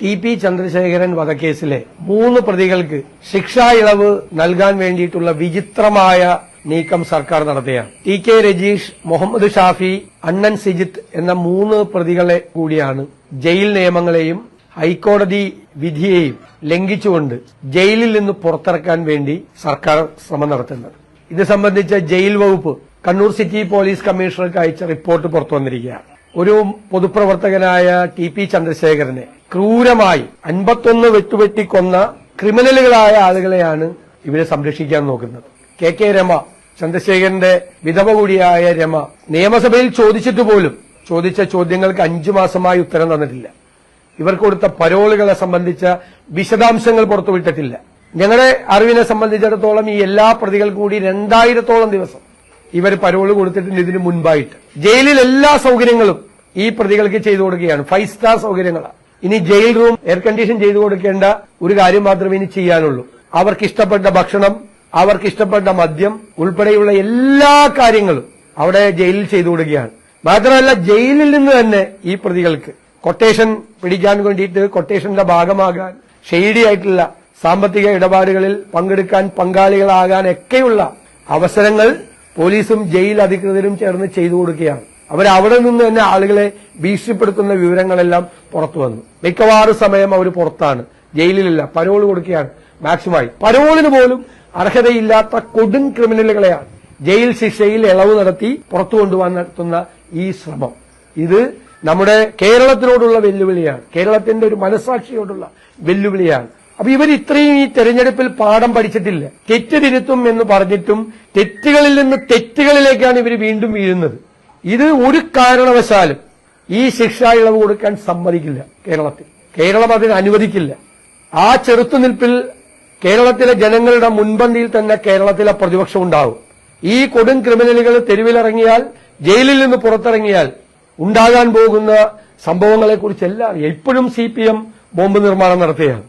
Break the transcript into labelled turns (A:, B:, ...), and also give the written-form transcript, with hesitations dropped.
A: TP. Chandrasekharan വധക്കേസിലെ 3 പ്രതികൾക്ക് ശിക്ഷാ ഇളവ് നൽകാൻ വേണ്ടിയിട്ടുള്ള വിചിത്രമായ നീക്കം സർക്കാർ നടത്തുകയാണ്. ടി.കെ. രജീഷ്, മുഹമ്മദ് ഷാഫി, അണ്ണൻ സിജിത്ത് എന്ന 3 പ്രതികളെ കൂടിയാണ് ജയിൽ നിയമങ്ങളെയും ഹൈക്കോടതി വിധിയെയും ലംഘിച്ചുകൊണ്ട് ജയിലിൽ നിന്ന് പുറത്തിറക്കാൻ വേണ്ടി സർക്കാർ ശ്രമം നടത്തുന്നത്. ഇത് സംബന്ധിച്ച ജയിൽ വകുപ്പ് കണ്ണൂർ സിറ്റി പോലീസ് കമ്മീഷണർക്ക് അയച്ച റിപ്പോർട്ട് പുറത്തുവന്നിരിക്കുകയാണ്. ഒരു പൊതുപ്രവർത്തകനായ ടി.പി. ചന്ദ്രശേഖരനെ ക്രൂരമായി 51 വെട്ടുവെട്ടിക്കൊന്ന ക്രിമിനലുകളായ ആളുകളെയാണ് ഇവരെ സംരക്ഷിക്കാൻ നോക്കുന്നത്. കെ രമ, ചന്ദ്രശേഖരന്റെ വിധവ കൂടിയായ രമ, നിയമസഭയിൽ ചോദിച്ചിട്ട് പോലും ചോദിച്ച ചോദ്യങ്ങൾക്ക് 5 മാസമായി ഉത്തരം തന്നിട്ടില്ല. ഇവർക്ക് കൊടുത്ത പരോളുകളെ സംബന്ധിച്ച വിശദാംശങ്ങൾ പുറത്തുവിട്ടിട്ടില്ല. ഞങ്ങളുടെ അറിവിനെ സംബന്ധിച്ചിടത്തോളം ഈ എല്ലാ പ്രതികൾക്കും കൂടി 2000-ഓളം ദിവസം ഇവർ പരോള് കൊടുത്തിട്ടുണ്ട്. ഇതിനു മുൻപായിട്ട് ജയിലിൽ എല്ലാ സൌകര്യങ്ങളും ഈ പ്രതികൾക്ക് ചെയ്തു കൊടുക്കുകയാണ്. 5 സ്റ്റാർ സൌകര്യങ്ങളാണ്. ഇനി ജയിൽ റൂം എയർ കണ്ടീഷൻ ചെയ്തു കൊടുക്കേണ്ട ഒരു കാര്യം മാത്രമേ ഇനി ചെയ്യാനുള്ളൂ. അവർക്കിഷ്ടപ്പെട്ട ഭക്ഷണം, അവർക്കിഷ്ടപ്പെട്ട മദ്യം ഉൾപ്പെടെയുള്ള എല്ലാ കാര്യങ്ങളും അവിടെ ജയിലിൽ ചെയ്തു കൊടുക്കുകയാണ്. മാത്രമല്ല, ജയിലിൽ നിന്ന് തന്നെ ഈ പ്രതികൾക്ക് കൊട്ടേഷൻ പിടിക്കാൻ വേണ്ടിയിട്ട് കൊട്ടേഷന്റെ ഭാഗമാകാൻ, ഷെയ്ഡി ആയിട്ടുള്ള സാമ്പത്തിക ഇടപാടുകളിൽ പങ്കെടുക്കാൻ, പങ്കാളികളാകാൻ ഒക്കെയുള്ള അവസരങ്ങൾ പോലീസും ജയിൽ അധികൃതരും ചേർന്ന് ചെയ്തു കൊടുക്കുകയാണ്. അവരവിടെ നിന്ന് തന്നെ ആളുകളെ ഭീഷണിപ്പെടുത്തുന്ന വിവരങ്ങളെല്ലാം പുറത്തു വന്നു. മിക്കവാറും സമയം അവർ പുറത്താണ്, ജയിലിലില്ല, പരോള് കൊടുക്കുകയാണ്. മാക്സിമമായി പരോളിന് പോലും അർഹതയില്ലാത്ത കൊടും ക്രിമിനലുകളെയാണ് ജയിൽ ശിക്ഷയിൽ ഇളവ് നടത്തി പുറത്തു കൊണ്ടുപോകാൻ നടത്തുന്ന ഈ ശ്രമം. ഇത് നമ്മുടെ കേരളത്തിനോടുള്ള വെല്ലുവിളിയാണ്, കേരളത്തിന്റെ ഒരു മനസ്സാക്ഷിയോടുള്ള വെല്ലുവിളിയാണ്. അപ്പൊ ഇവർ ഇത്രയും ഈ തെരഞ്ഞെടുപ്പിൽ പാഠം പഠിച്ചിട്ടില്ല. തെറ്റ് തിരുത്തും എന്ന് പറഞ്ഞിട്ടും തെറ്റുകളിൽ നിന്ന് തെറ്റുകളിലേക്കാണ് ഇവർ വീണ്ടും വീഴുന്നത്. ഇത് ഒരു കാരണവശാലും ഈ ശിക്ഷാ ഇളവ് കൊടുക്കാൻ സമ്മതിക്കില്ല കേരളത്തിൽ. കേരളം അതിന് അനുവദിക്കില്ല. ആ ചെറുത്തുനിൽപ്പിൽ കേരളത്തിലെ ജനങ്ങളുടെ മുൻപന്തിയിൽ തന്നെ കേരളത്തിലെ പ്രതിപക്ഷം ഉണ്ടാവും. ഈ കൊടും ക്രിമിനലുകൾ തെരുവിലിറങ്ങിയാൽ, ജയിലിൽ നിന്ന് പുറത്തിറങ്ങിയാൽ ഉണ്ടാകാൻ പോകുന്ന സംഭവങ്ങളെക്കുറിച്ചെല്ലാം ഇപ്പോഴും CPM ബോംബ് നിർമ്മാണം നടത്തുകയാണ്.